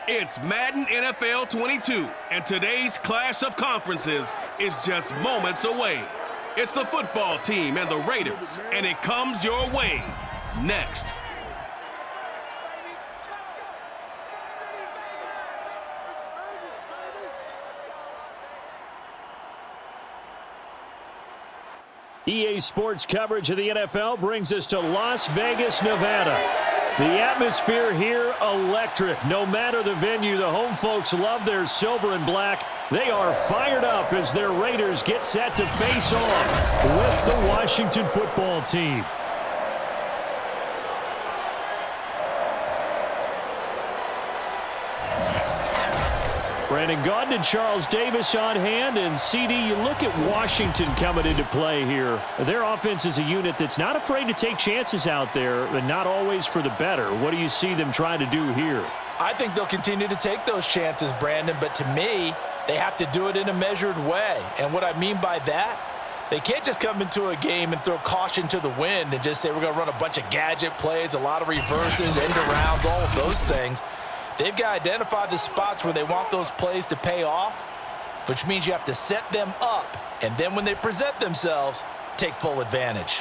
It's Madden NFL 22, and today's clash of conferences is just moments away. It's the football team and the Raiders, and it comes your way next. EA Sports coverage of the NFL brings us to Las Vegas, Nevada. The atmosphere here, electric. No matter the venue, the home folks love their silver and black. They are fired up as their Raiders get set to face off with the Washington football team. Brandon Gaudin and Charles Davis on hand. And CD, you look at Washington coming into play here. Their offense is a unit that's not afraid to take chances out there, but not always for the better. What do you see them trying to do here? I think they'll continue to take those chances, Brandon, but to me, they have to do it in a measured way. And what I mean by that, they can't just come into a game and throw caution to the wind and just say we're going to run a bunch of gadget plays, a lot of reverses, end arounds, all of those things. They've got to identify the spots where they want those plays to pay off, which means you have to set them up, and then when they present themselves, take full advantage.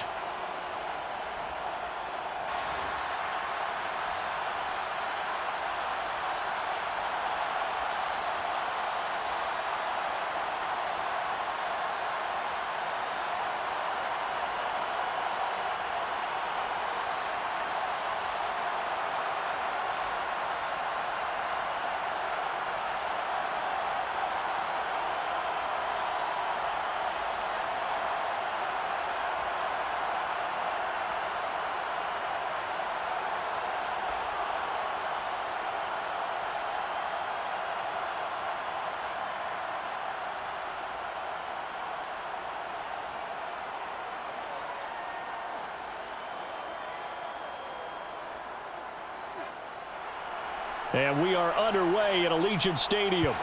And we are underway at Allegiant Stadium.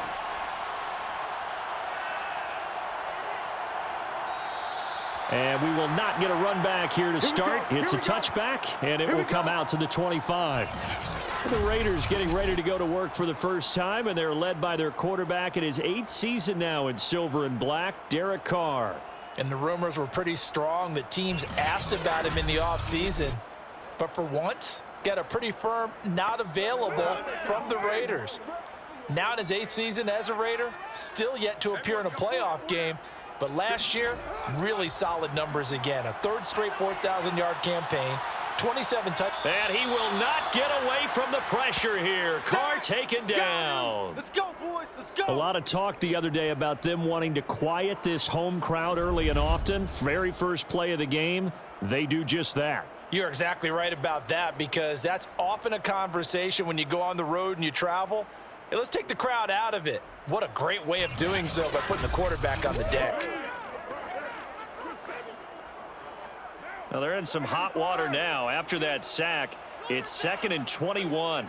And we will not get a run back here to start. It's a touchback, and it will come out to the 25. The Raiders getting ready to go to work for the first time, and they're led by their quarterback in his 8th season now in silver and black, Derek Carr. And the rumors were pretty strong that teams asked about him in the offseason. But for once, got a pretty firm not available from the Raiders. Now in his 8th season as a Raider, still yet to appear in a playoff game. But last year, really solid numbers again. A third straight 4,000-yard campaign, 27 touchdowns. And he will not get away from the pressure here. Carr taken down. Let's go, boys. Let's go. A lot of talk the other day about them wanting to quiet this home crowd early and often. Very first play of the game, they do just that. You're exactly right about that, because that's often a conversation when you go on the road and you travel. Hey, let's take the crowd out of it. What a great way of doing so by putting the quarterback on the deck. Now they're in some hot water now. After that sack, it's 2nd and 21.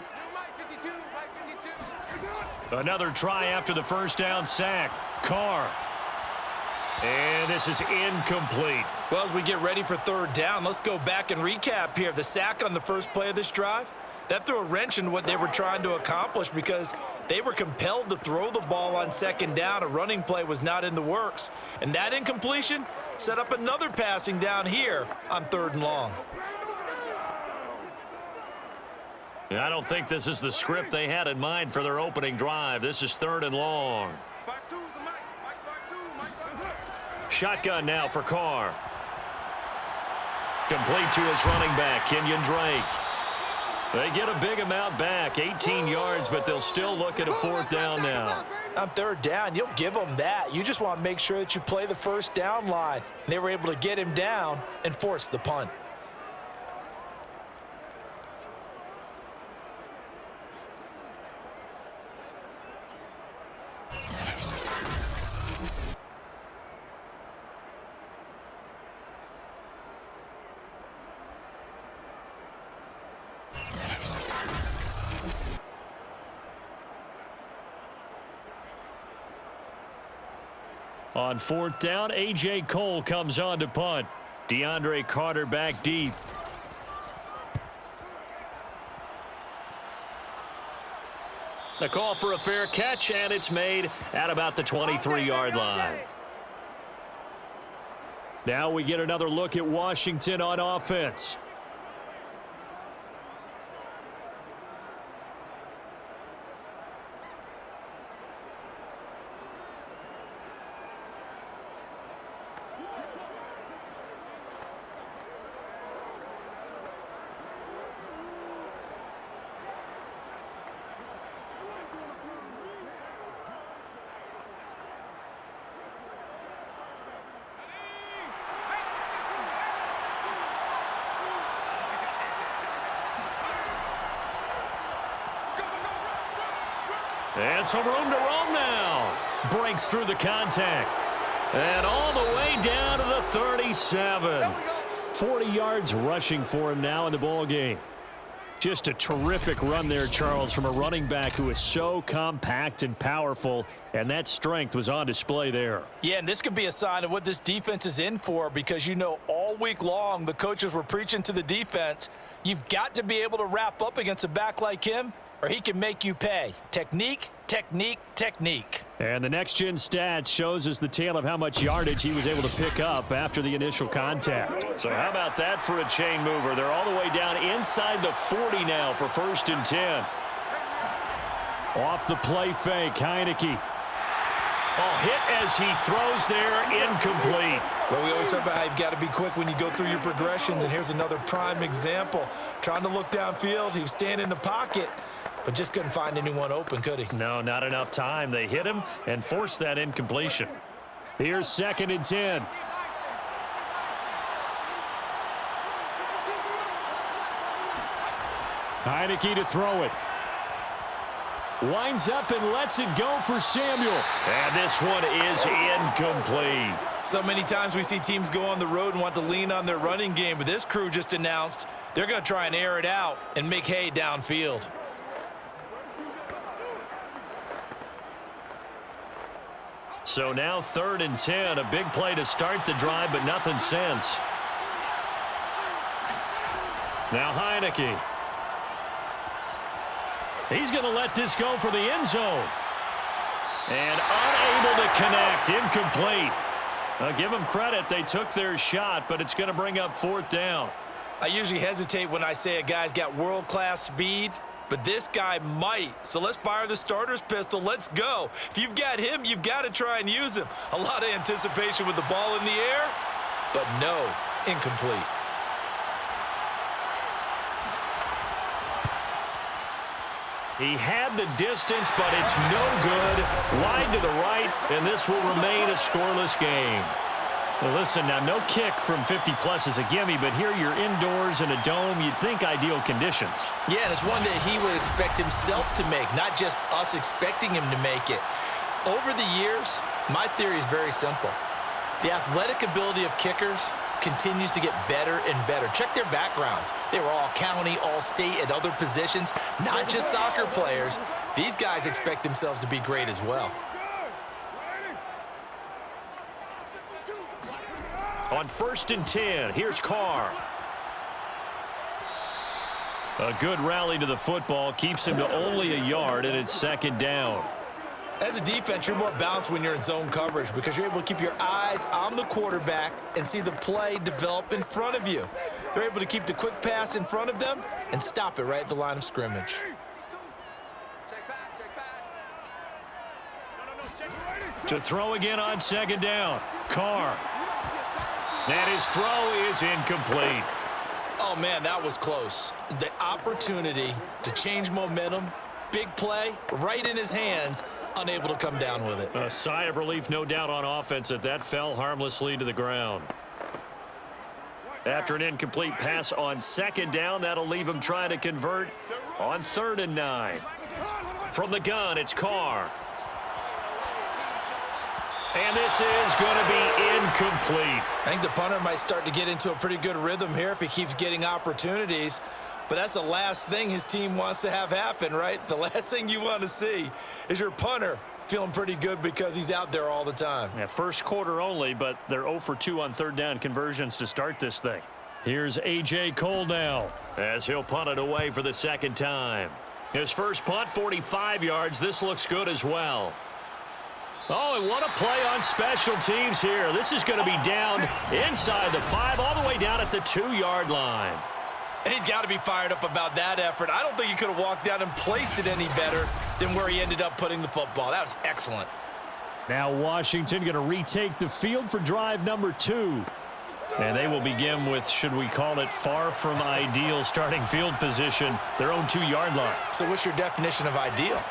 Another try after the first down sack. Carr. And this is incomplete. Well, as we get ready for third down, let's go back and recap here. The sack on the first play of this drive, that threw a wrench in what they were trying to accomplish, because they were compelled to throw the ball on second down. A running play was not in the works. And that incompletion set up another passing down here on 3rd and long. I don't think this is the script they had in mind for their opening drive. This is 3rd and long. Shotgun now for Carr. Complete to his running back, Kenyon Drake. They get a big amount back, 18 yards, but they'll still look at a 4th down now. On 3rd down, you'll give them that. You just want to make sure that you play the first down line. They were able to get him down and force the punt. On 4th down, A.J. Cole comes on to punt. DeAndre Carter back deep. The call for a fair catch, and it's made at about the 23-yard line. Now we get another look at Washington on offense. And some room to roam now. Breaks through the contact. And all the way down to the 37. 40 yards rushing for him now in the ball game. Just a terrific run there, Charles, from a running back who is so compact and powerful, and that strength was on display there. Yeah, and this could be a sign of what this defense is in for, because you know all week long the coaches were preaching to the defense, you've got to be able to wrap up against a back like him, or he can make you pay. Technique, technique, technique. And the next-gen stats shows us the tale of how much yardage he was able to pick up after the initial contact. So how about that for a chain mover? They're all the way down inside the 40 now for 1st and 10. Off the play fake, Heineke. Oh, hit as he throws there, incomplete. Well, we always talk about how you've got to be quick when you go through your progressions, and here's another prime example. Trying to look downfield, he was standing in the pocket, but just couldn't find anyone open, could he? No, not enough time. They hit him and forced that incompletion. Here's 2nd and 10. Heineke to throw it. Winds up and lets it go for Samuel. And this one is incomplete. So many times we see teams go on the road and want to lean on their running game, but this crew just announced they're going to try and air it out and make hay downfield. So now 3rd and 10, a big play to start the drive, but nothing since. Now Heineke. He's going to let this go for the end zone. And unable to connect, incomplete. Give them credit, they took their shot, but it's going to bring up 4th down. I usually hesitate when I say a guy's got world-class speed, but this guy might. So let's fire the starter's pistol. Let's go. If you've got him, you've got to try and use him. A lot of anticipation with the ball in the air, but no, incomplete. He had the distance, but it's no good. Wide to the right, and this will remain a scoreless game. Well, listen, now no kick from 50-plus is a gimme, but here you're indoors in a dome. You'd think ideal conditions. Yeah, and it's one that he would expect himself to make, not just us expecting him to make it. Over the years, my theory is very simple. The athletic ability of kickers continues to get better and better. Check their backgrounds. They were all county, all state, at other positions, not just soccer players. These guys expect themselves to be great as well. On 1st and 10, here's Carr. A good rally to the football keeps him to only a yard, and it's 2nd down. As a defense, you're more balanced when you're in zone coverage because you're able to keep your eyes on the quarterback and see the play develop in front of you. They're able to keep the quick pass in front of them and stop it right at the line of scrimmage. To throw again on 2nd down, Carr. And his throw is incomplete. Oh, man, that was close. The opportunity to change momentum, big play, right in his hands, unable to come down with it. A sigh of relief, no doubt, on offense that fell harmlessly to the ground. After an incomplete pass on 2nd down, that'll leave him trying to convert on 3rd and 9. From the gun, it's Carr. And this is going to be incomplete. I think the punter might start to get into a pretty good rhythm here if he keeps getting opportunities. But that's the last thing his team wants to have happen, right? The last thing you want to see is your punter feeling pretty good because he's out there all the time. Yeah, first quarter only, but they're 0 for 2 on 3rd down conversions to start this thing. Here's A.J. Cole now as he'll punt it away for the 2nd time. His first punt, 45 yards. This looks good as well. Oh, and what a play on special teams here. This is going to be down inside the 5, all the way down at the 2-yard line. And he's got to be fired up about that effort. I don't think he could have walked down and placed it any better than where he ended up putting the football. That was excellent. Now Washington going to retake the field for drive number 2. And they will begin with, should we call it, far from ideal starting field position, their own 2-yard line. So what's your definition of ideal?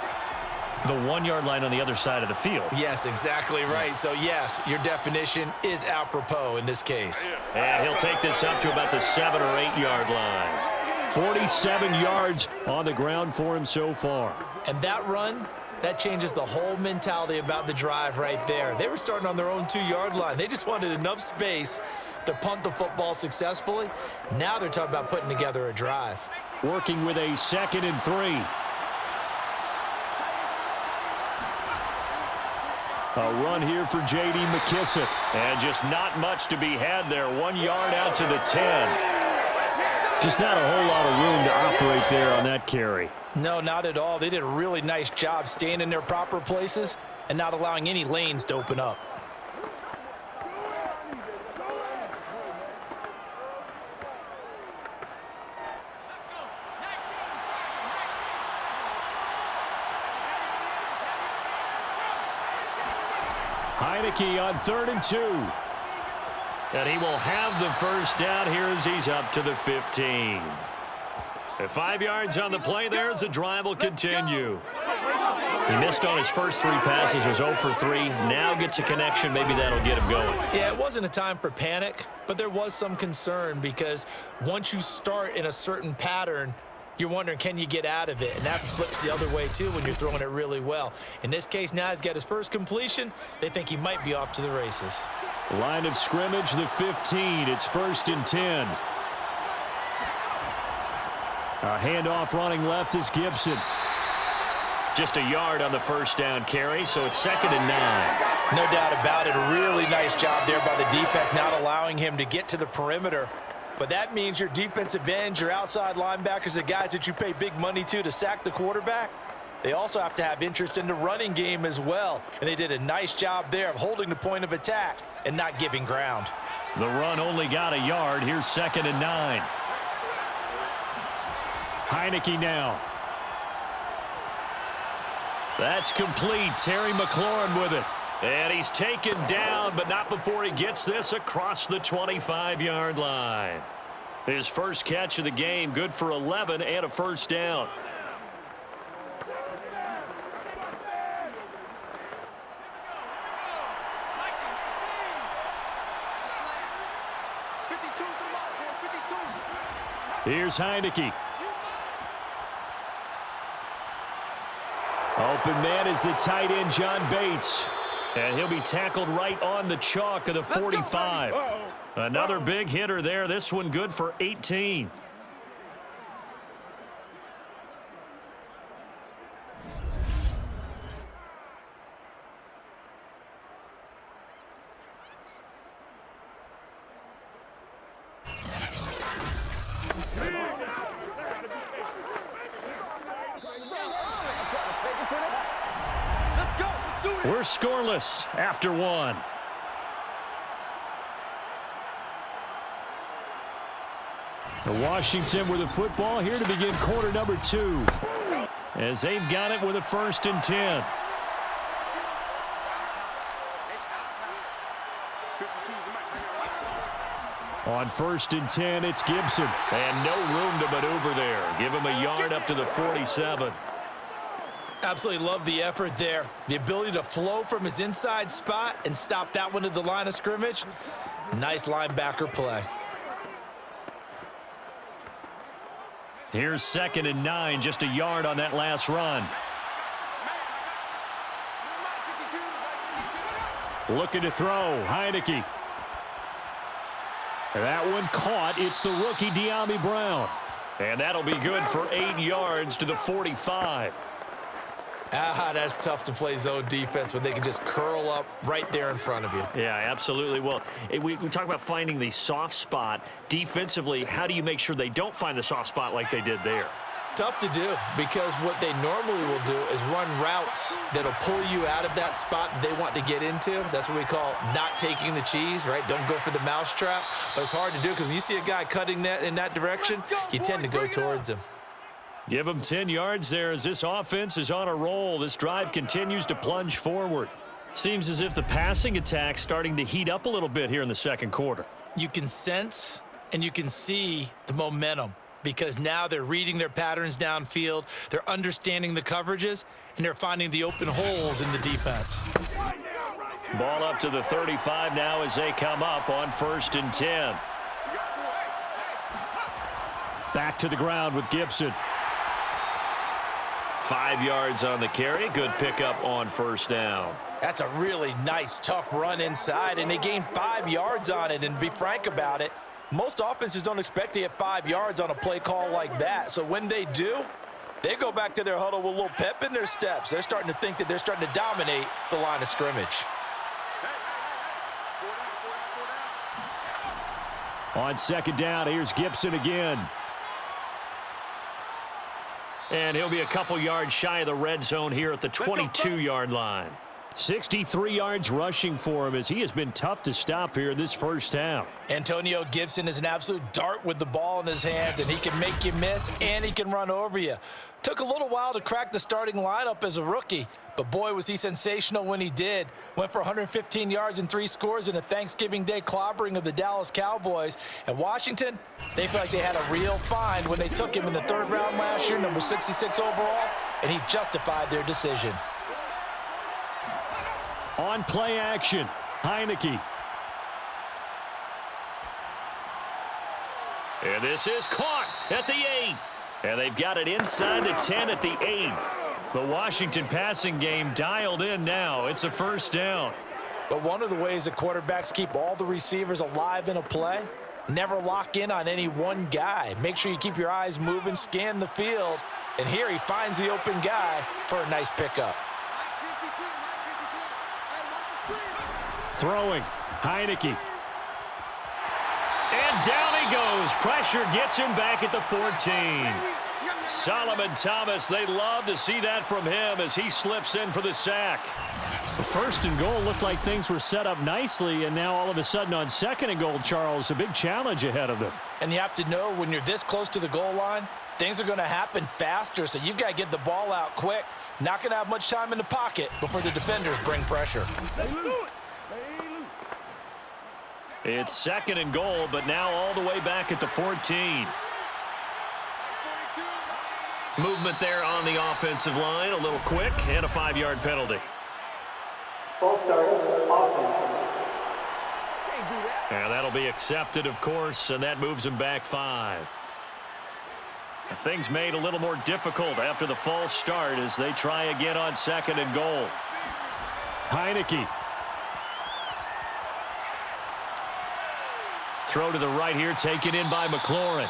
The 1-yard line on the other side of the field. Yes, exactly right. So, yes, your definition is apropos in this case. And he'll take this up to about the 7- or 8-yard line. 47 yards on the ground for him so far. And that run, that changes the whole mentality about the drive right there. They were starting on their own 2-yard line. They just wanted enough space to punt the football successfully. Now they're talking about putting together a drive. Working with a 2nd and 3. A run here for J.D. McKissick. And just not much to be had there. 1 yard out to the 10. Just not a whole lot of room to operate there on that carry. No, not at all. They did a really nice job staying in their proper places and not allowing any lanes to open up. Heineke on 3rd and 2. And he will have the first down here as he's up to the 15. At 5 yards on the play there as the drive will continue. He missed on his first 3 passes, was 0 for 3. Now gets a connection. Maybe that'll get him going. Yeah, it wasn't a time for panic, but there was some concern because once you start in a certain pattern, you're wondering, can you get out of it? And that flips the other way, too, when you're throwing it really well. In this case, now he's got his first completion. They think he might be off to the races. Line of scrimmage, the 15. It's 1st and 10. A handoff running left is Gibson. Just a yard on the first down carry, so it's 2nd and 9. No doubt about it. A really nice job there by the defense, not allowing him to get to the perimeter. But that means your defensive ends, your outside linebackers, the guys that you pay big money to sack the quarterback, they also have to have interest in the running game as well. And they did a nice job there of holding the point of attack and not giving ground. The run only got a yard. Here's 2nd and 9. Heineke now. That's complete. Terry McLaurin with it. And he's taken down, but not before he gets this across the 25-yard line. His first catch of the game, good for 11 and a first down. Here's Heineke. Open man is the tight end, John Bates. And he'll be tackled right on the chalk of the 45. Another big hitter there. This one good for 18. We're scoreless after 1. Washington with the football here to begin quarter number 2. As they've got it with a 1st and 10. On 1st and 10, it's Gibson. And no room to maneuver there. Give him a yard up to the 47. Absolutely love the effort there. The ability to flow from his inside spot and stop that one at the line of scrimmage. Nice linebacker play. Here's 2nd and 9, just a yard on that last run. Looking to throw, Heineke. That one caught. It's the rookie De'Ami Brown. And that'll be good for 8 yards to the 45. That's tough to play zone defense when they can just curl up right there in front of you. Yeah, absolutely. Well, we talk about finding the soft spot. Defensively, how do you make sure they don't find the soft spot like they did there? tough to do because what they normally will do is run routes that'll pull you out of that spot that they want to get into. That's what we call not taking the cheese, right? Don't go for the mousetrap. But it's hard to do because when you see a guy cutting that in that direction, you tend to go towards him. Give him 10 yards there as this offense is on a roll. This drive continues to plunge forward. Seems as if the passing attack's starting to heat up a little bit here in the second quarter. You can sense and you can see the momentum because now they're reading their patterns downfield, they're understanding the coverages, and they're finding the open holes in the defense. Ball up to the 35 now as they come up on 1st and 10. Back to the ground with Gibson. 5 yards on the carry. Good pickup on 1st down. That's a really nice, tough run inside, and they gained 5 yards on it. And to be frank about it, most offenses don't expect to get 5 yards on a play call like that. So when they do, they go back to their huddle with a little pep in their steps. They're starting to think that they're starting to dominate the line of scrimmage. On 2nd down, here's Gibson again. And he'll be a couple yards shy of the red zone here at the 22-yard line. 63 yards rushing for him as he has been tough to stop here this first half. Antonio Gibson is an absolute dart with the ball in his hands, and he can make you miss and he can run over you. Took a little while to crack the starting lineup as a rookie, but boy, was he sensational when he did. Went for 115 yards and 3 scores in a Thanksgiving Day clobbering of the Dallas Cowboys. And Washington, they feel like they had a real find when they took him in the 3rd round last year, number 66 overall, and he justified their decision. On play action, Heineke. And this is caught at the 8. And they've got it inside the 10 at the 8. The Washington passing game dialed in now. It's a 1st down. But one of the ways that quarterbacks keep all the receivers alive in a play, never lock in on any one guy. Make sure you keep your eyes moving, scan the field. And here he finds the open guy for a nice pickup. Throwing, Heineke. And down he goes. Pressure gets him back at the 14. Solomon Thomas, they love to see that from him as he slips in for the sack. The 1st and goal looked like things were set up nicely, and now all of a sudden on 2nd and goal, Charles, a big challenge ahead of them. And you have to know when you're this close to the goal line, things are going to happen faster, so you've got to get the ball out quick. Not going to have much time in the pocket before the defenders bring pressure. It's 2nd and goal, but now all the way back at the 14. Movement there on the offensive line, a little quick, and a 5-yard penalty. And that'll be accepted, of course, and that moves him back 5. Things made a little more difficult after the false start as they try again on 2nd and goal. Heineke. Throw to the right here, taken in by McLaurin.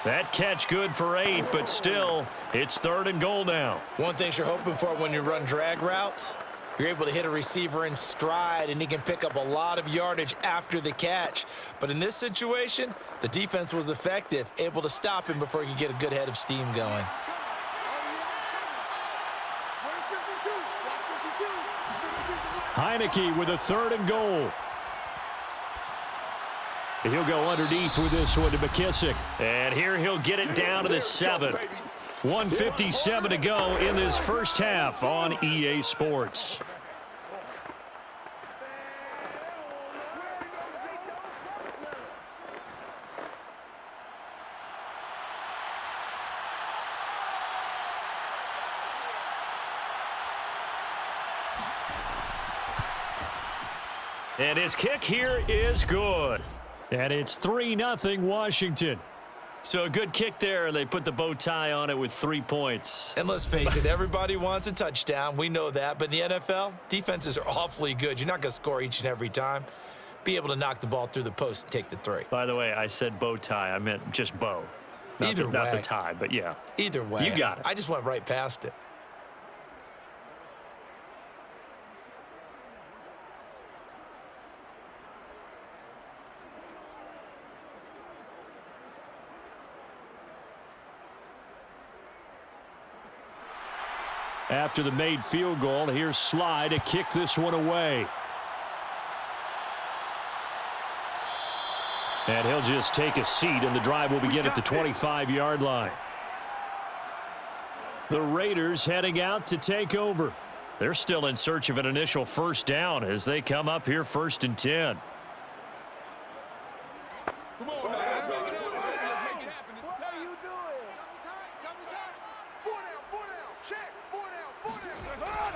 That catch good for 8, but still, it's 3rd and goal now. One thing you're hoping for when you run drag routes, you're able to hit a receiver in stride, and he can pick up a lot of yardage after the catch. But in this situation, the defense was effective, able to stop him before he could get a good head of steam going. Heineke with a 3rd and goal. He'll go underneath with this one to McKissick. And here he'll get it down to the 7. 1:57 to go in this first half on EA Sports. And his kick here is good. And it's 3-0 Washington. So a good kick there, and they put the bow tie on it with 3 points. And let's face it, everybody wants a touchdown. We know that. But in the NFL, defenses are awfully good. You're not going to score each and every time. Be able to knock the ball through the post and take the 3. By the way, I said bow tie. I meant just bow. Not the tie, but yeah. Either way. You got it. I just went right past it. After the made field goal, here's Sly to kick this one away. And he'll just take a seat, and the drive will begin at the 25-yard line. The Raiders heading out to take over. They're still in search of an initial first down as they come up here 1st and 10.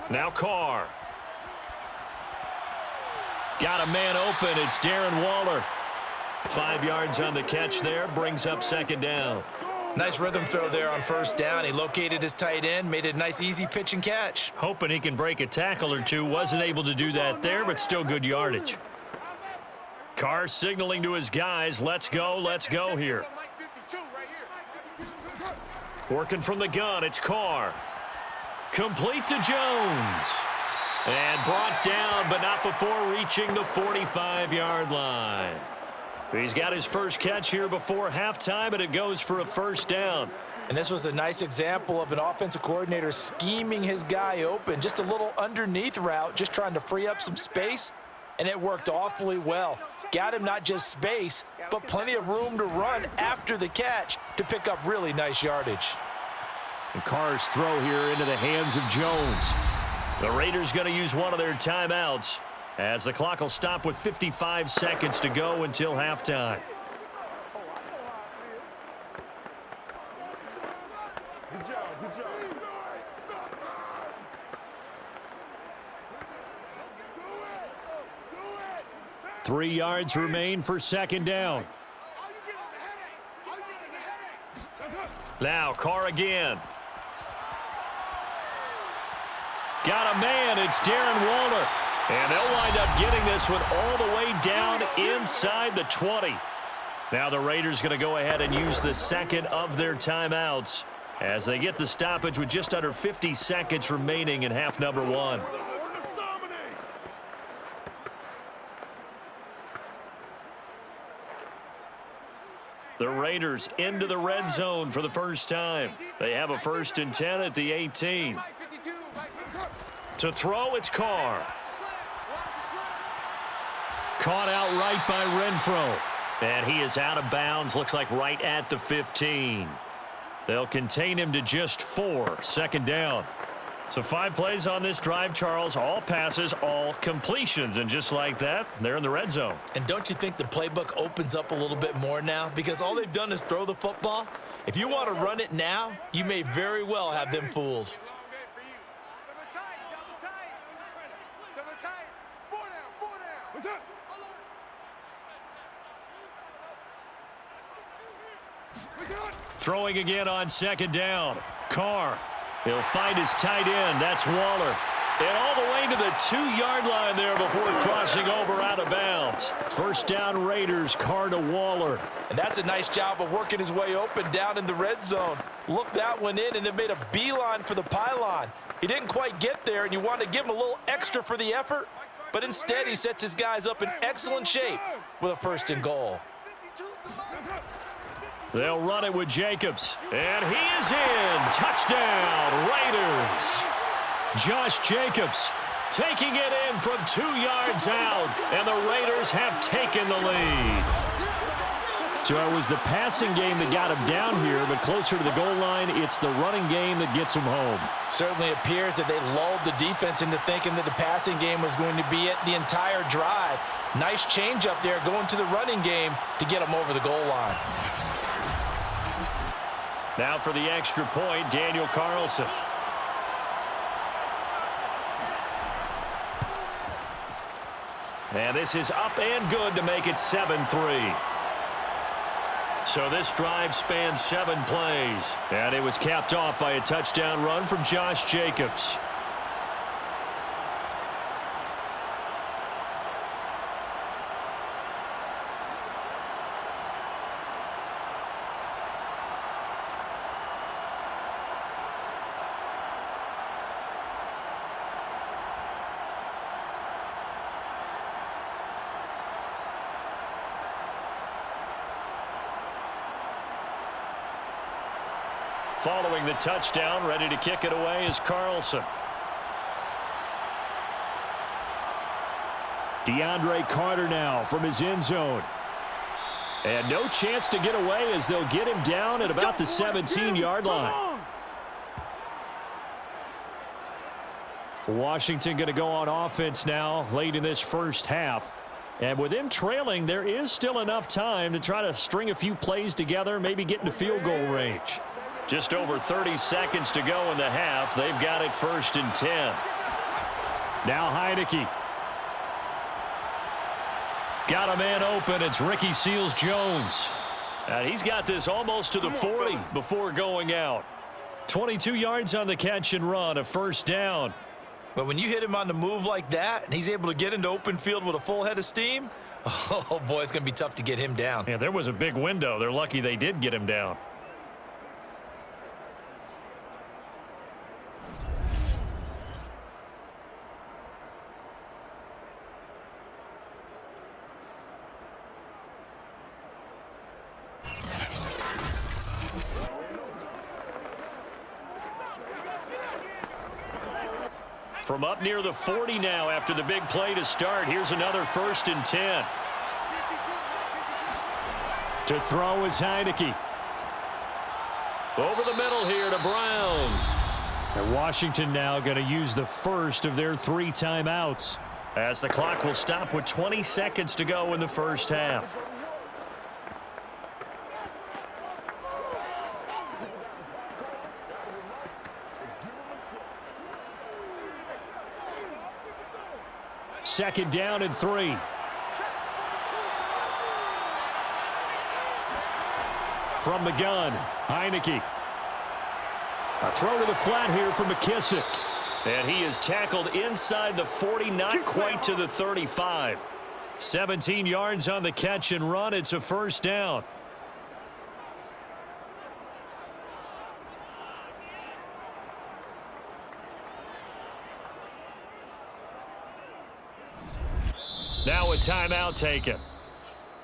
Now Carr. Got a man open. It's Darren Waller. 5 yards on the catch there. Brings up 2nd down. Nice rhythm throw there on 1st down. He located his tight end, made it a nice, easy pitch and catch. Hoping he can break a tackle or two. Wasn't able to do that there, but still good yardage. Carr signaling to his guys, let's go here. Working from the gun, it's Carr. Complete to Jones. And brought down, but not before reaching the 45-yard line. He's got his first catch here before halftime, and it goes for a 1st down. And this was a nice example of an offensive coordinator scheming his guy open. Just a little underneath route, just trying to free up some space, and it worked awfully well. Got him not just space, but plenty of room to run after the catch to pick up really nice yardage. And Carr's throw here into the hands of Jones. The Raiders going to use one of their timeouts as the clock will stop with 55 seconds to go until halftime. Good job. 3 yards remain for 2nd down. Now Carr again. Got a man. It's Darren Waller. And they'll wind up getting this one all the way down inside the 20. Now the Raiders going to go ahead and use the second of their timeouts as they get the stoppage with just under 50 seconds remaining in half number 1. The Raiders into the red zone for the first time. They have a 1st and 10 at the 18. To throw, it's Carr. Caught outright by Renfro. And he is out of bounds, looks like right at the 15. They'll contain him to just 4, 2nd down. So 5 plays on this drive, Charles. All passes, all completions. And just like that, they're in the red zone. And don't you think the playbook opens up a little bit more now? Because all they've done is throw the football. If you want to run it now, you may very well have them fooled. Throwing again on 2nd down. Carr. He'll find his tight end. That's Waller. And all the way to the 2-yard line there before crossing over out of bounds. 1st down Raiders. Carr to Waller. And that's a nice job of working his way open down in the red zone. Looked that one in and then made a beeline for the pylon. He didn't quite get there, and you want to give him a little extra for the effort. But instead, he sets his guys up in excellent shape with a 1st and goal. They'll run it with Jacobs. And he is in. Touchdown, Raiders. Josh Jacobs taking it in from 2 yards out. And the Raiders have taken the lead. So it was the passing game that got him down here, but closer to the goal line, it's the running game that gets him home. Certainly appears that they lulled the defense into thinking that the passing game was going to be it the entire drive. Nice change up there going to the running game to get him over the goal line. Now for the extra point, Daniel Carlson. And this is up and good to make it 7-3. So this drive spans 7 plays. And it was capped off by a touchdown run from Josh Jacobs. Following the touchdown, ready to kick it away is Carlson. DeAndre Carter now from his end zone. And no chance to get away as they'll get him down at about the 17-yard line. Washington going to go on offense now late in this first half. And with them trailing, there is still enough time to try to string a few plays together, maybe get into field goal range. Just over 30 seconds to go in the half. They've got it 1st and 10. Now Heineke. Got a man open. It's Ricky Seals-Jones. And he's got this almost to the 40 before going out. 22 yards on the catch and run, a 1st down. But when you hit him on the move like that, and he's able to get into open field with a full head of steam, oh, boy, it's going to be tough to get him down. Yeah, there was a big window. They're lucky they did get him down. From up near the 40 now after the big play to start. Here's another 1st and 10. To throw is Heineke. Over the middle here to Brown. And Washington now going to use the first of their 3 timeouts, as the clock will stop with 20 seconds to go in the first half. Second down and 3. From the gun, Heineke. A throw to the flat here for McKissick. And he is tackled inside the 40, not quite to the 35. 17 yards on the catch and run. It's a 1st down. Now a timeout taken.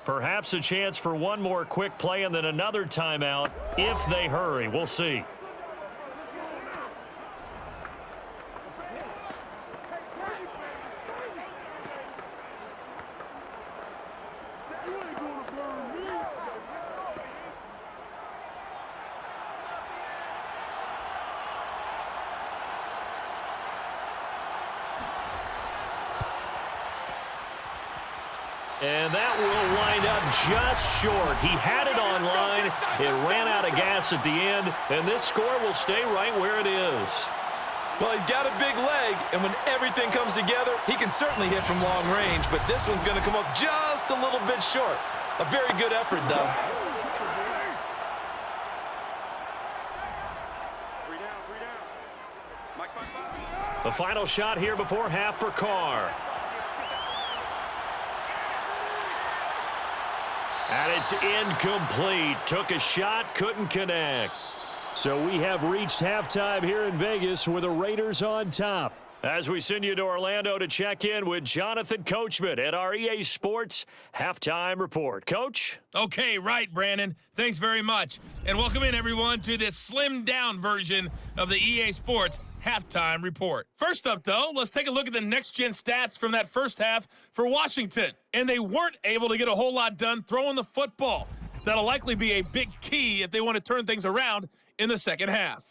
Perhaps a chance for one more quick play and then another timeout if they hurry. We'll see. And that will wind up just short. He had it on line. It ran out of gas at the end, and this score will stay right where it is. Well, he's got a big leg, and when everything comes together, he can certainly hit from long range, but this one's going to come up just a little bit short. A very good effort, though. The final shot here before half for Carr. And it's incomplete. Took a shot, couldn't connect. So we have reached halftime here in Vegas with the Raiders on top. As we send you to Orlando to check in with Jonathan Coachman at our EA Sports Halftime Report. Coach? Okay, right, Brandon. Thanks very much. And welcome in, everyone, to this slimmed-down version of the EA Sports Halftime Report. First up, though, let's take a look at the next-gen stats from that first half for Washington. And they weren't able to get a whole lot done throwing the football. That'll likely be a big key if they want to turn things around in the second half.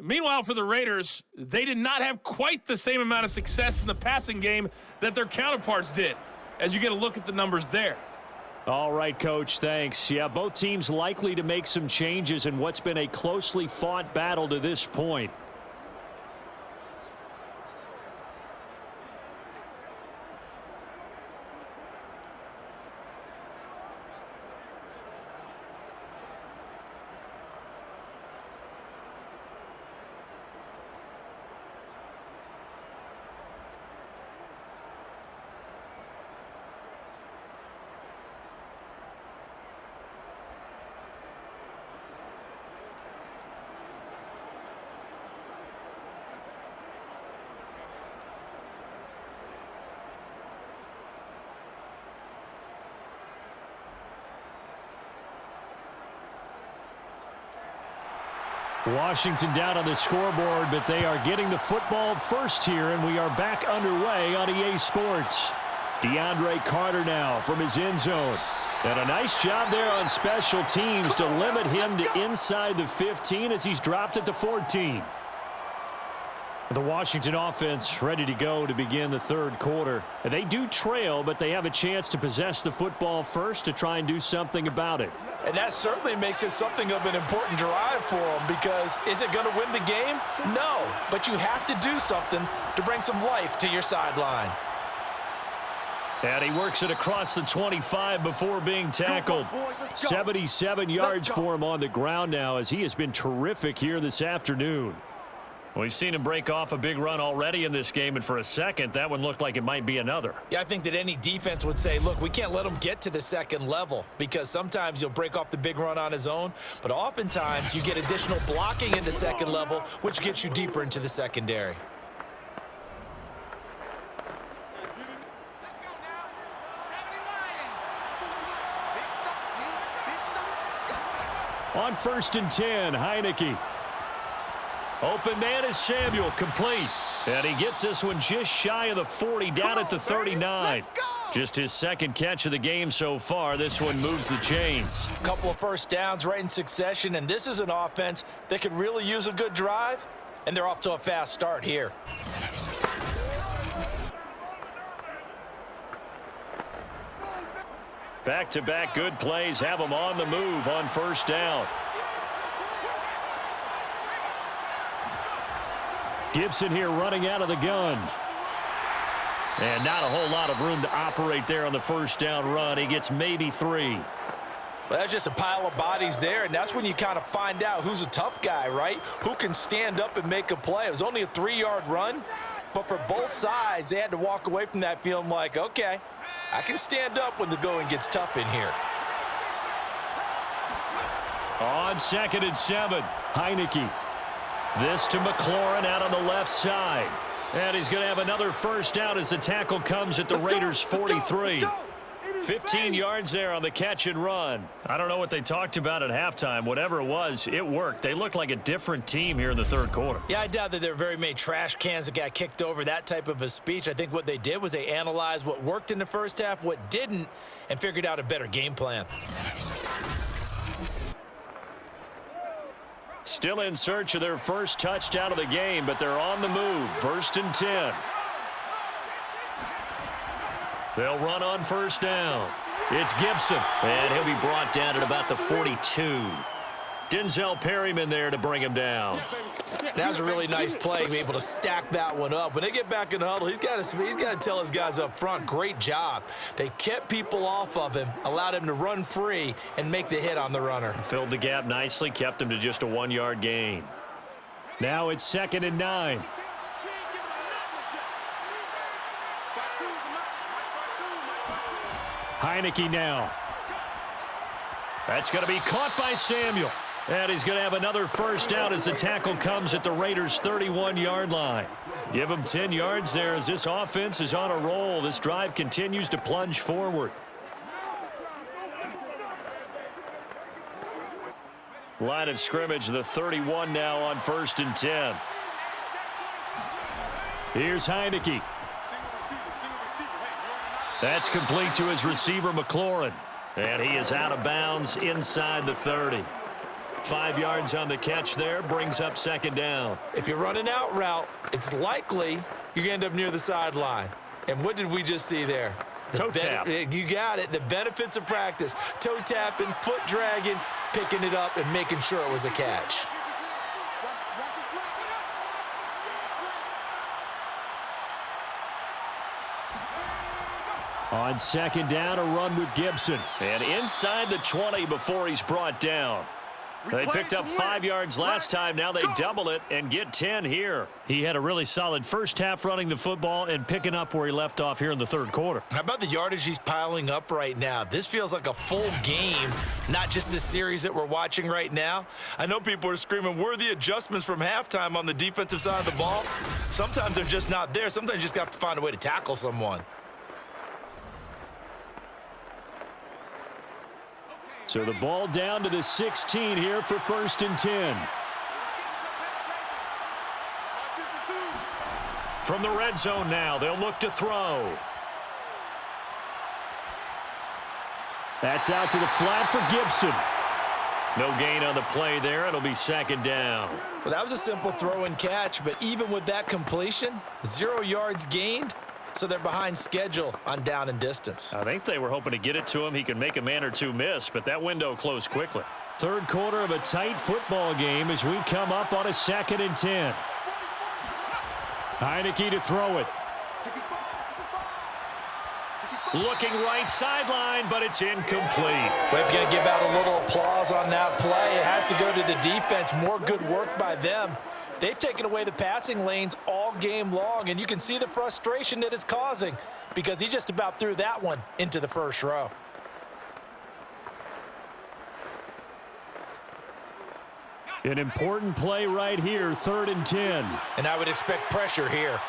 Meanwhile, for the Raiders, they did not have quite the same amount of success in the passing game that their counterparts did, as you get a look at the numbers there. All right, Coach, thanks. Yeah, both teams likely to make some changes in what's been a closely fought battle to this point. Washington down on the scoreboard, but they are getting the football first here, and we are back underway on EA Sports. DeAndre Carter now from his end zone. And a nice job there on special teams to limit him to inside the 15 as he's dropped at the 14. The Washington offense ready to go to begin the third quarter. They do trail, but they have a chance to possess the football first to try and do something about it. And that certainly makes it something of an important drive for them, because is it going to win the game? No, but you have to do something to bring some life to your sideline. And he works it across the 25 before being tackled. 77 yards for him on the ground now, as he has been terrific here this afternoon. We've seen him break off a big run already in this game, and for a second, that one looked like it might be another. Yeah, I think that any defense would say, look, we can't let him get to the second level, because sometimes he'll break off the big run on his own, but oftentimes you get additional blocking in the second level, which gets you deeper into the secondary. On 1st and 10, Heineke. Open man is Samuel, complete. And he gets this one just shy of the 40, down at the 39. Just his second catch of the game so far. This one moves the chains. A couple of first downs right in succession, and this is an offense that could really use a good drive, and they're off to a fast start here. Back-to-back good plays have them on the move on first down. Gibson here running out of the gun. And not a whole lot of room to operate there on the first down run. He gets maybe 3. Well, that's just a pile of bodies there, and that's when you kind of find out who's a tough guy, right? Who can stand up and make a play. It was only a 3-yard run, but for both sides, they had to walk away from that feeling like, okay, I can stand up when the going gets tough in here. On 2nd and 7, Heineke. This to McLaurin out on the left side. And he's going to have another first down as the tackle comes at the Raiders' 43. 15 yards there on the catch and run. I don't know what they talked about at halftime. Whatever it was, it worked. They look like a different team here in the third quarter. Yeah, I doubt that there are very many trash cans that got kicked over, that type of a speech. I think what they did was they analyzed what worked in the first half, what didn't, and figured out a better game plan. Still in search of their first touchdown of the game, but they're on the move. 1st and 10. They'll run on first down. It's Gibson, and he'll be brought down at about the 42. Denzel Perryman there to bring him down. That was a really nice play to be able to stack that one up. When they get back in the huddle, he's got to tell his guys up front, great job. They kept people off of him, allowed him to run free, and make the hit on the runner. Filled the gap nicely, kept him to just a 1-yard gain. Now it's 2nd and 9. Heineke now. That's going to be caught by Samuel. And he's going to have another first down as the tackle comes at the Raiders' 31-yard line. Give him 10 yards there as this offense is on a roll. This drive continues to plunge forward. Line of scrimmage, the 31 now on 1st and 10. Here's Heineke. That's complete to his receiver, McLaurin. And he is out of bounds inside the 30. 5 yards on the catch there, brings up 2nd down. If you're running out route, it's likely you're going to end up near the sideline. And what did we just see there? Toe tap. You got it. The benefits of practice. Toe tapping, foot dragging, picking it up, and making sure it was a catch. On 2nd down, a run with Gibson. And inside the 20 before he's brought down. They picked up 5 yards last time. Now they double it and get 10 here. He had a really solid first half running the football and picking up where he left off here in the third quarter. How about the yardage he's piling up right now? This feels like a full game, not just this series that we're watching right now. I know people are screaming, where are the adjustments from halftime on the defensive side of the ball? Sometimes they're just not there. Sometimes you just have to find a way to tackle someone. So the ball down to the 16 here for 1st and 10. From the red zone now, they'll look to throw. That's out to the flat for Gibson. No gain on the play there. It'll be second down. Well, that was a simple throw and catch, but even with that completion, 0 yards gained, so they're behind schedule on down and distance. I think they were hoping to get it to him. He could make a man or two miss, but that window closed quickly. Third quarter of a tight football game as we come up on a 2nd and 10. Heineke to throw it. Looking right sideline, but it's incomplete. We're going to give out a little applause on that play. It has to go to the defense. More good work by them. They've taken away the passing lanes all game long, and you can see the frustration that it's causing because he just about threw that one into the first row. An important play right here, 3rd and 10. And I would expect pressure here.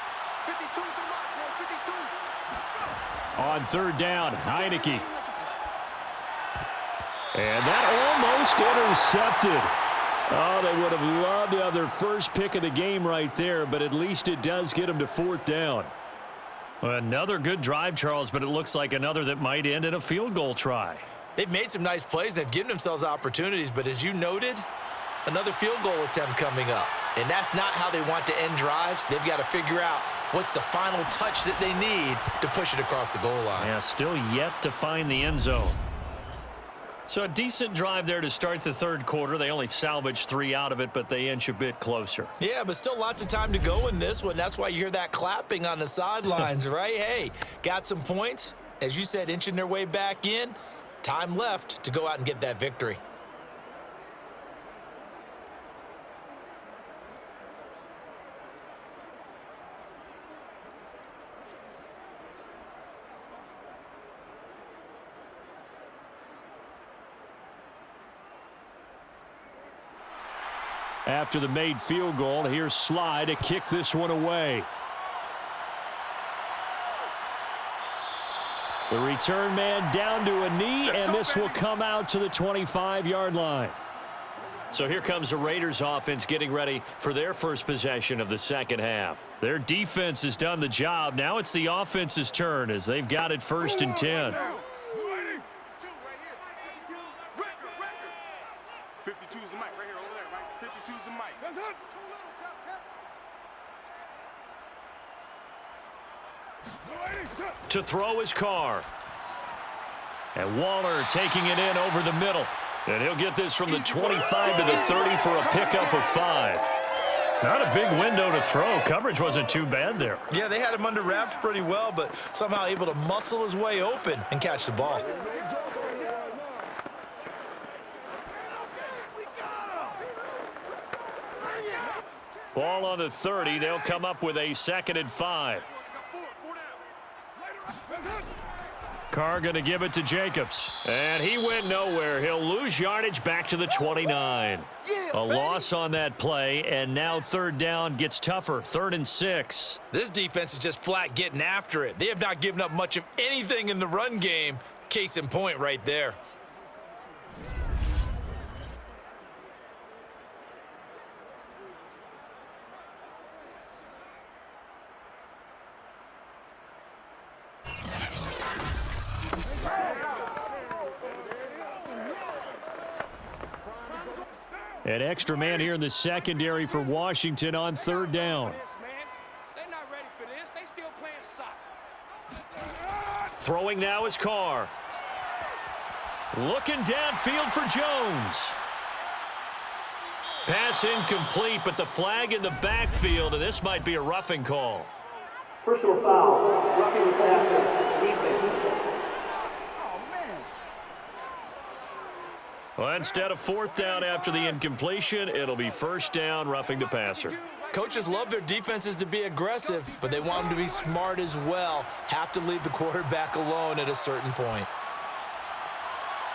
On 3rd down, Heineke. And that almost intercepted. Oh, they would have loved to have their first pick of the game right there, but at least it does get them to 4th down. Another good drive, Charles, but it looks like another that might end in a field goal try. They've made some nice plays. They've given themselves opportunities, but as you noted, another field goal attempt coming up. And that's not how they want to end drives. They've got to figure out what's the final touch that they need to push it across the goal line. Yeah, still yet to find the end zone. So a decent drive there to start the 3rd quarter. They only salvaged 3 out of it, but they inch a bit closer. Yeah, but still lots of time to go in this one. That's why you hear that clapping on the sidelines, right? Hey, got some points. As you said, inching their way back in. Time left to go out and get that victory. After the made field goal, here's Sly to kick this one away. The return man down to a knee, and this will come out to the 25-yard line. So here comes the Raiders offense getting ready for their first possession of the second half. Their defense has done the job. Now it's the offense's turn as they've got it 1st and 10. 52's the mic right here over there, right? 52's the mic. That's it. To throw his car. And Waller taking it in over the middle. And he'll get this from the 25 to the 30 for a pickup of 5. Not a big window to throw. Coverage wasn't too bad there. Yeah, they had him under wraps pretty well, but somehow able to muscle his way open and catch the ball. Ball on the 30. They'll come up with a 2nd and 5. Carr going to give it to Jacobs. And he went nowhere. He'll lose yardage back to the 29. A loss on that play, and now 3rd down gets tougher. 3rd and 6. This defense is just flat getting after it. They have not given up much of anything in the run game. Case in point right there. An extra man here in the secondary for Washington on 3rd down. They're not ready for this. They still playing soccer. Throwing now is Carr. Looking downfield for Jones. Pass incomplete, but the flag in the backfield, and this might be a roughing call. Personal foul, roughing the passer, defense. Well, instead of 4th down after the incompletion, it'll be 1st down, roughing the passer. Coaches love their defenses to be aggressive, but they want them to be smart as well. Have to leave the quarterback alone at a certain point.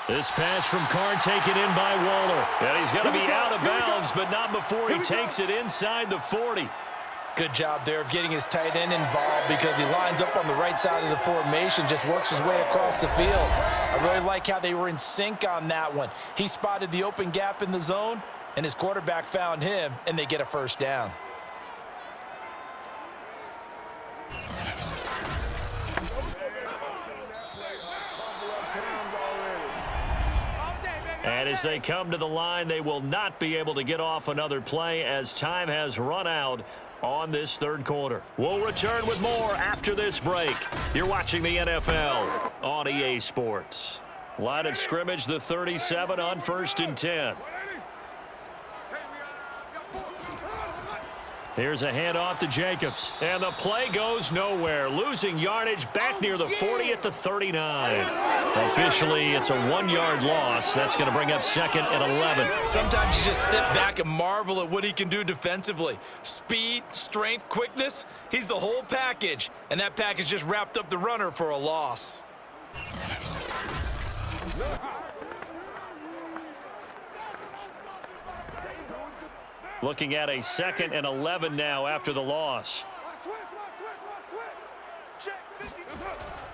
This pass from Carr taken in by Waller. And he's going to be out of bounds, but not before he takes it inside the 40. Good job there of getting his tight end involved because he lines up on the right side of the formation, just works his way across the field. I really like how they were in sync on that one. He spotted the open gap in the zone, and his quarterback found him, and they get a 1st down. And as they come to the line, they will not be able to get off another play as time has run out on this third quarter. We'll return with more after this break. You're watching the NFL on EA Sports. Line of scrimmage, the 37 on 1st and 10. Here's a handoff to Jacobs. And the play goes nowhere. Losing yardage back near the 40 at the 39. Officially, it's a 1-yard loss. That's going to bring up 2nd and 11. Sometimes you just sit back and marvel at what he can do defensively. Speed, strength, quickness. He's the whole package. And that package just wrapped up the runner for a loss. Looking at a 2nd and 11 now after the loss.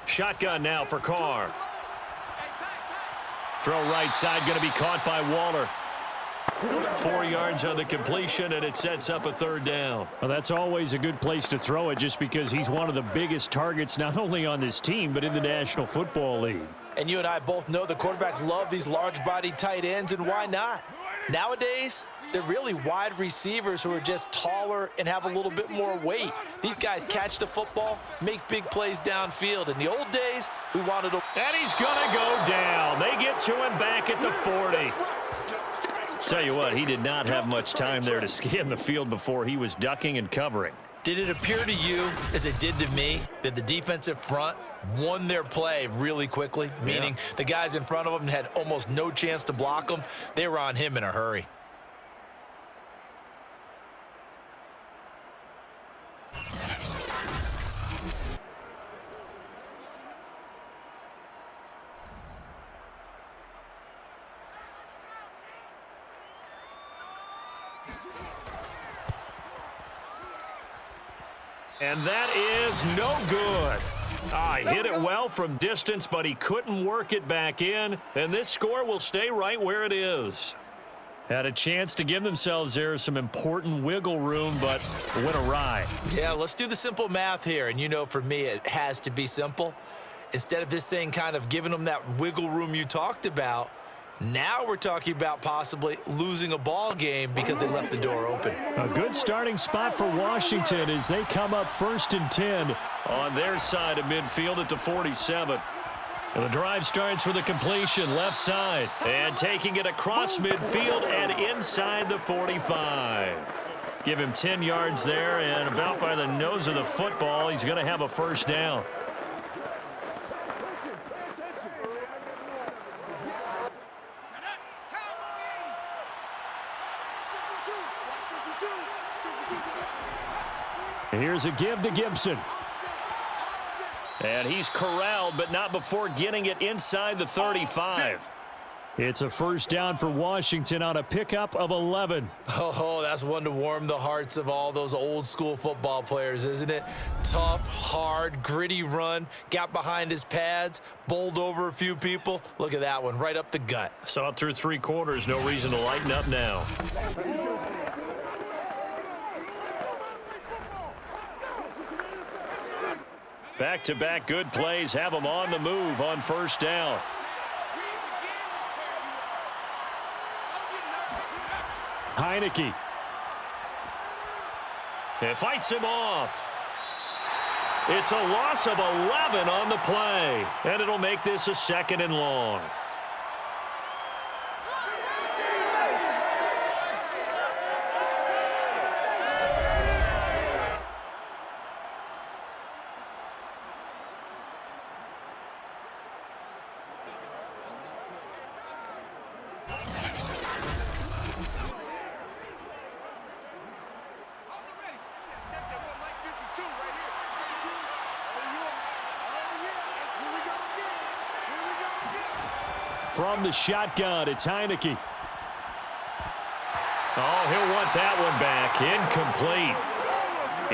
Shotgun now for Carr. Throw right side, going to be caught by Waller. 4 yards on the completion, and it sets up a 3rd down. Well, that's always a good place to throw it just because he's one of the biggest targets not only on this team but in the National Football League. And you and I both know the quarterbacks love these large-bodied tight ends, and why not? Nowadays, they're really wide receivers who are just taller and have a little bit more weight. These guys catch the football, make big plays downfield. In the old days, we wanted to... And he's going to go down. They get to him back at the 40. Tell you what, he did not have much time there to scan the field before he was ducking and covering. Did it appear to you, as it did to me, that the defensive front won their play really quickly? Meaning the guys in front of them had almost no chance to block them. They were on him in a hurry. And that is no good. He hit it well from distance, but he couldn't work it back in. And this score will stay right where it is. Had a chance to give themselves there some important wiggle room, but went awry. Yeah, let's do the simple math here. And you know, for me, it has to be simple. Instead of this thing kind of giving them that wiggle room you talked about, now we're talking about possibly losing a ball game because they left the door open. A good starting spot for Washington as they come up 1st and 10. On their side of midfield at the 47. And the drive starts with a completion left side. And taking it across midfield and inside the 45. Give him 10 yards there, and about by the nose of the football, he's going to have a 1st down. Here's a give to Gibson. And he's corralled, but not before getting it inside the 35. It's a 1st down for Washington on a pickup of 11. Oh, that's one to warm the hearts of all those old school football players, isn't it? Tough, hard, gritty run, got behind his pads, bowled over a few people. Look at that one, right up the gut. Saw it through 3 quarters, no reason to lighten up now. Back-to-back good plays have them on the move on 1st down. Heineke. It fights him off. It's a loss of 11 on the play, and it'll make this a 2nd and long. From the shotgun, it's Heineke. Oh, he'll want that one back. Incomplete.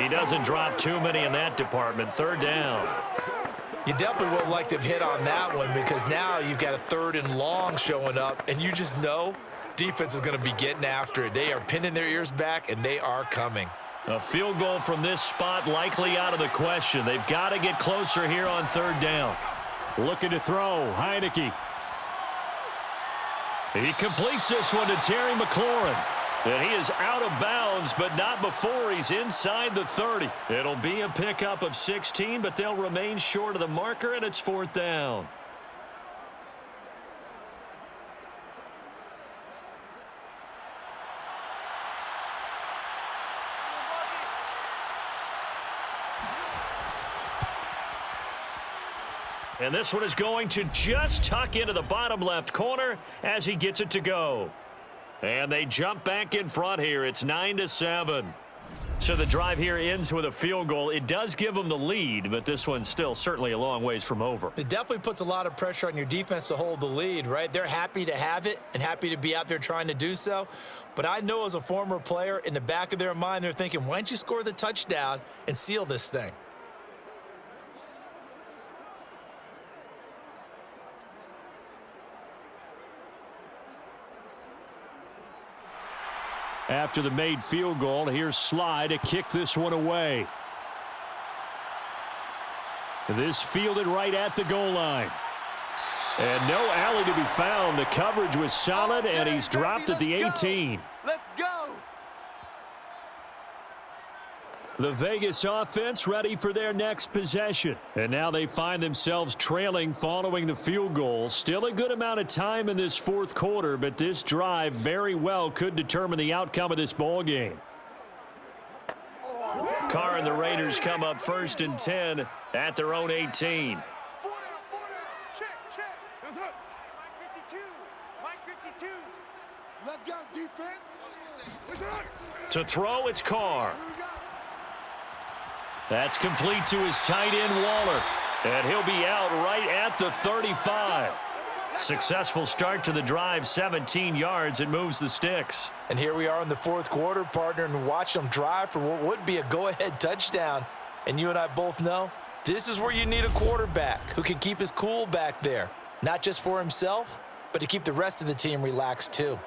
He doesn't drop too many in that department. 3rd down. You definitely would have liked to have hit on that one because now you've got a 3rd and long showing up, and you just know defense is going to be getting after it. They are pinning their ears back, and they are coming. A field goal from this spot likely out of the question. They've got to get closer here on 3rd down. Looking to throw, Heineke. He completes this one to Terry McLaurin. And he is out of bounds, but not before he's inside the 30. It'll be a pickup of 16, but they'll remain short of the marker, and it's 4th down. And this one is going to just tuck into the bottom left corner as he gets it to go. And they jump back in front here. It's 9-7. So the drive here ends with a field goal. It does give them the lead, but this one's still certainly a long ways from over. It definitely puts a lot of pressure on your defense to hold the lead, right? They're happy to have it and happy to be out there trying to do so. But I know as a former player, in the back of their mind, they're thinking, why don't you score the touchdown and seal this thing? After the made field goal, here's Sly to kick this one away. This fielded right at the goal line. And no alley to be found. The coverage was solid, and he's dropped at the 18. Let's go. The Vegas offense ready for their next possession. And now they find themselves trailing following the field goal. Still a good amount of time in this 4th quarter, but this drive very well could determine the outcome of this ball game. Carr and the Raiders come up 1st and 10 at their own 18. 4 down. Check. Mike 52. Mike 52. Let's go, defense. To throw, it's Carr. That's complete to his tight end, Waller. And he'll be out right at the 35. Successful start to the drive, 17 yards. It moves the sticks. And here we are in the 4th quarter, partner, and watch them drive for what would be a go-ahead touchdown. And you and I both know this is where you need a quarterback who can keep his cool back there, not just for himself, but to keep the rest of the team relaxed too.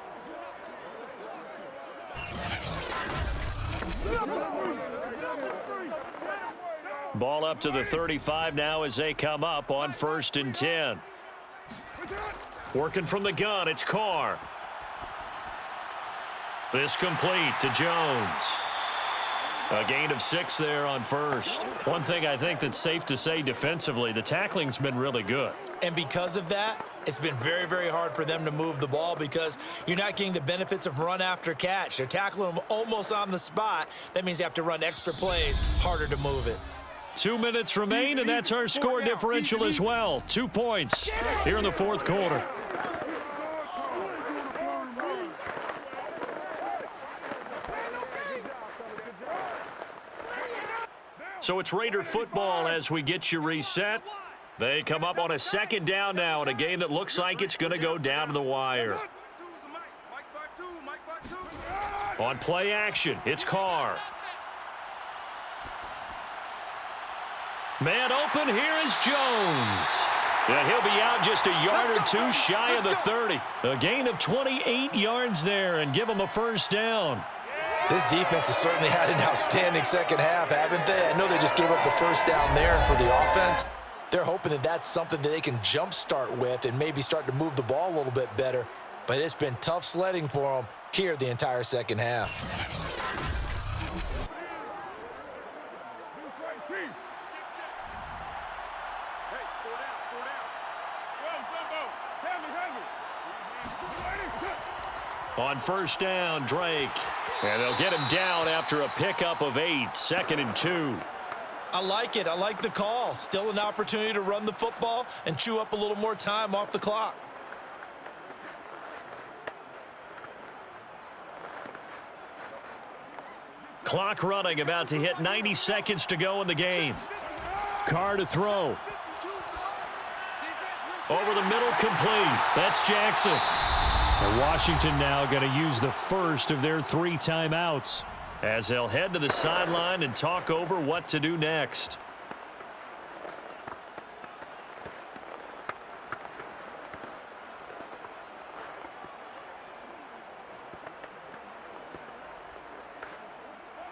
Ball up to the 35 now as they come up on 1st and 10. Working from the gun, it's Carr. This complete to Jones. A gain of 6 there on 1st. One thing I think that's safe to say defensively, the tackling's been really good. And because of that, it's been very, very hard for them to move the ball because you're not getting the benefits of run after catch. They're tackling them almost on the spot. That means you have to run extra plays, harder to move it. 2 minutes remain, and that's our score differential as well. 2 points here in the 4th quarter. So it's Raider football as we get you reset. They come up on a 2nd down now in a game that looks like it's going to go down to the wire. On play action, it's Carr. Man open, here is Jones. And he'll be out just a yard or 2 shy of the 30. A gain of 28 yards there and give him a 1st down. This defense has certainly had an outstanding second half, haven't they? I know they just gave up the 1st down there, and for the offense, they're hoping that that's something that they can jumpstart with and maybe start to move the ball a little bit better. But it's been tough sledding for them here the entire second half. On 1st down, Drake. And they'll get him down after a pickup of 8, 2nd and 2. I like it. I like the call. Still an opportunity to run the football and chew up a little more time off the clock. Clock running, about to hit 90 seconds to go in the game. Carr to throw. Over the middle, complete. That's Jackson. And Washington now going to use the first of their 3 timeouts, as they'll head to the sideline and talk over what to do next.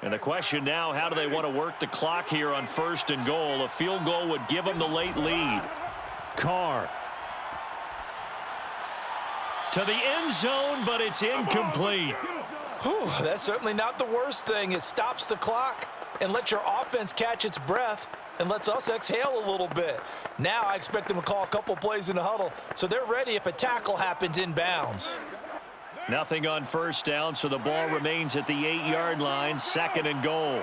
And the question now, how do they want to work the clock here on 1st and goal? A field goal would give them the late lead. Carr. To the end zone, but it's incomplete. Whew, that's certainly not the worst thing. It stops the clock and lets your offense catch its breath and lets us exhale a little bit. Now I expect them to call a couple plays in the huddle so they're ready if a tackle happens inbounds. Nothing on first down, so the ball remains at the 8-yard line, 2nd and goal.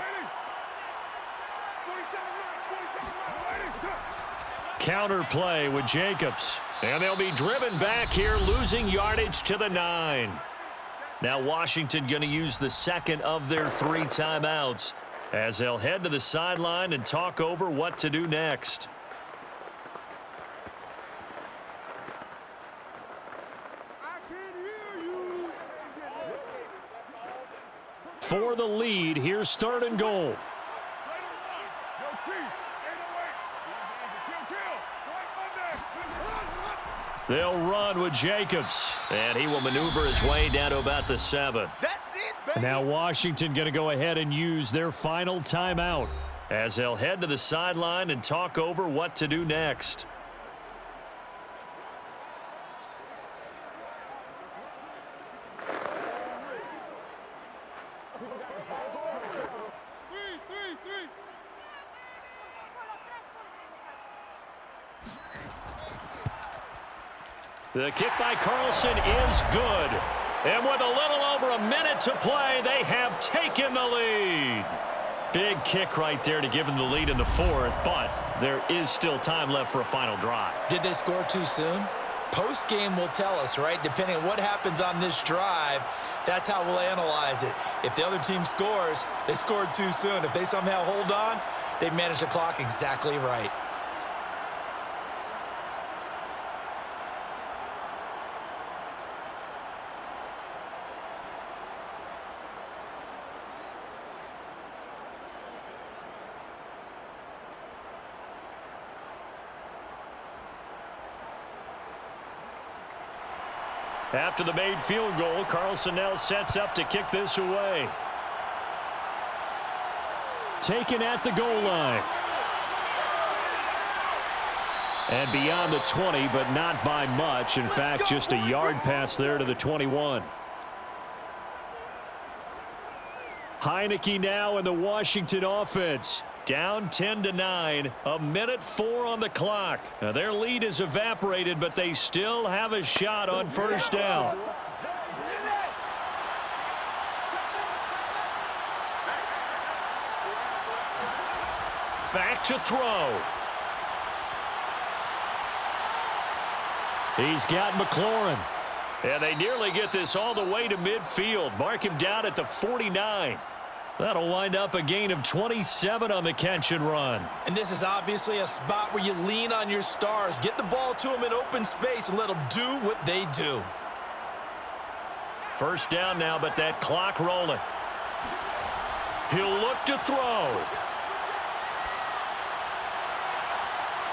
Counter play with Jacobs. And they'll be driven back here, losing yardage to the 9. Now Washington going to use the second of their 3 timeouts as they'll head to the sideline and talk over what to do next. For the lead, here's 3rd and goal. They'll run with Jacobs, and he will maneuver his way down to about the 7. That's it, baby. Now Washington going to go ahead and use their final timeout as they'll head to the sideline and talk over what to do next. The kick by Carlson is good. And with a little over a minute to play, they have taken the lead. Big kick right there to give them the lead in the 4th, but there is still time left for a final drive. Did they score too soon? Post-game will tell us, right? Depending on what happens on this drive, that's how we'll analyze it. If the other team scores, they scored too soon. If they somehow hold on, they managed the clock exactly right. After the made field goal, Carlson now sets up to kick this away. Taken at the goal line. And beyond the 20, but not by much. In fact, just a yard pass there to the 21. Heineke now in the Washington offense. Down 10-9, a minute 4 on the clock. Now their lead is evaporated, but they still have a shot on first down. Back to throw. He's got McLaurin. And they nearly get this all the way to midfield. Mark him down at the 49. That'll wind up a gain of 27 on the catch and run. And this is obviously a spot where you lean on your stars. Get the ball to them in open space and let them do what they do. First down now, but that clock rolling. He'll look to throw.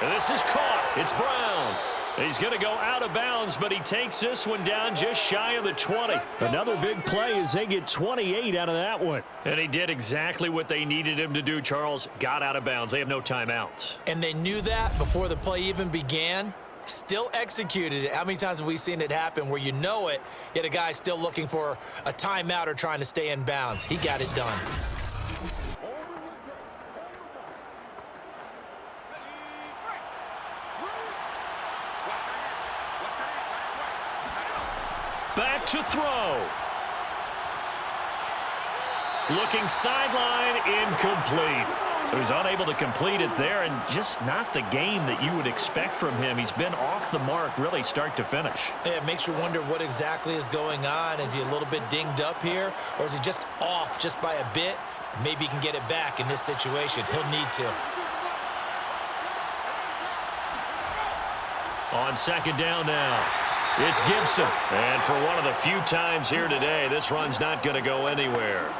And this is caught. It's Brown. He's going to go out of bounds, but he takes this one down just shy of the 20. Another big play as they get 28 out of that one. And he did exactly what they needed him to do, Charles. Got out of bounds. They have no timeouts. And they knew that before the play even began. Still executed it. How many times have we seen it happen where you know it, yet a guy's still looking for a timeout or trying to stay in bounds? He got it done. Back to throw. Looking sideline, incomplete. So he's unable to complete it there, and just not the game that you would expect from him. He's been off the mark really start to finish. Yeah, it makes you wonder what exactly is going on. Is he a little bit dinged up here, or is he just off just by a bit? Maybe he can get it back in this situation. He'll need to. On second down now, it's Gibson. And for one of the few times here today, this run's not going to go anywhere.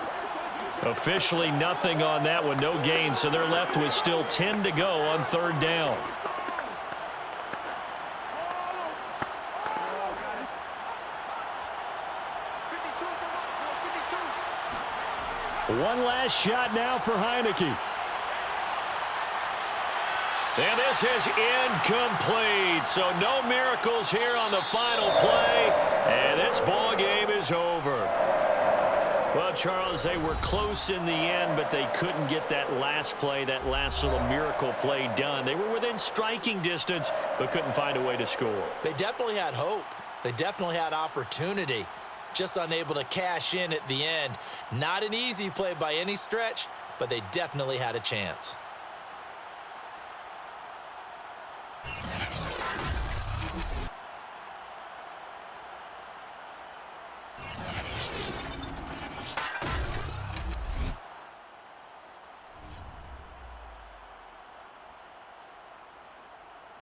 Officially nothing on that one, no gain, so they're left with still 10 to go on third down. One last shot now for Heineke. And this is incomplete. So no miracles here on the final play. And this ball game is over. Well, Charles, they were close in the end, but they couldn't get that last play, that last little miracle play done. They were within striking distance, but couldn't find a way to score. They definitely had hope. They definitely had opportunity. Just unable to cash in at the end. Not an easy play by any stretch, but they definitely had a chance.